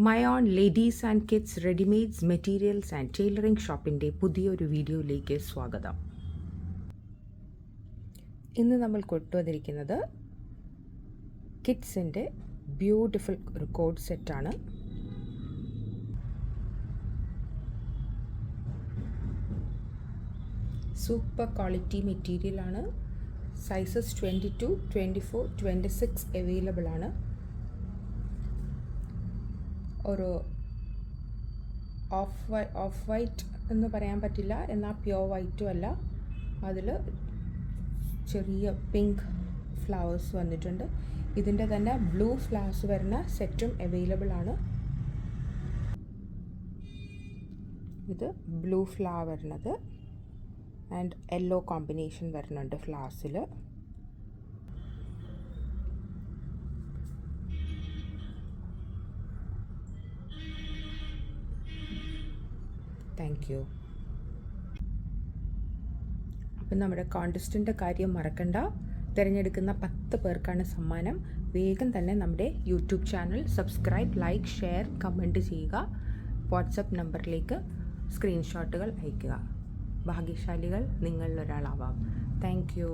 മയോൺ ladies and kids readymades materials and tailoring ഷോപ്പിൻ്റെ പുതിയൊരു വീഡിയോയിലേക്ക് സ്വാഗതം. ഇന്ന് നമ്മൾ കൊണ്ടുവന്നിരിക്കുന്നത് കിഡ്സിൻ്റെ ബ്യൂട്ടിഫുൾ ഒരു കോഡ് സെറ്റാണ്. സൂപ്പർ ക്വാളിറ്റി മെറ്റീരിയലാണ്. സൈസസ് 22, 24, 26 അവൈലബിൾ ആണ്. ഒരു ഓഫ് വൈറ്റ് എന്ന് പറയാൻ പറ്റില്ല, എന്നാൽ പ്യുവർ വൈറ്റും അല്ല. അതിൽ ചെറിയ പിങ്ക് ഫ്ലവേഴ്സ് വന്നിട്ടുണ്ട്. ഇതിൻ്റെ തന്നെ ബ്ലൂ ഫ്ലവേഴ്സ് വരുന്ന സെറ്റും അവൈലബിൾ ആണ്. ഇത് ബ്ലൂ ഫ്ലവർ വരുന്നത് ആൻഡ് യെല്ലോ കോമ്പിനേഷൻ വരുന്നുണ്ട് ഫ്ലവേഴ്സിൽ. Thank you. അപ്പം നമ്മുടെ കോൺടെസ്റ്റിൻ്റെ കാര്യം മറക്കണ്ട. തിരഞ്ഞെടുക്കുന്ന 10 പേർക്കാണ് സമ്മാനം. വേഗം തന്നെ നമ്മുടെ YouTube channel subscribe, like, share, comment ചെയ്യുക. വാട്സപ്പ് നമ്പറിലേക്ക് സ്ക്രീൻഷോട്ടുകൾ അയയ്ക്കുക. ഭാഗ്യശാലികൾ നിങ്ങളിലൊരാളാവാം. Thank U.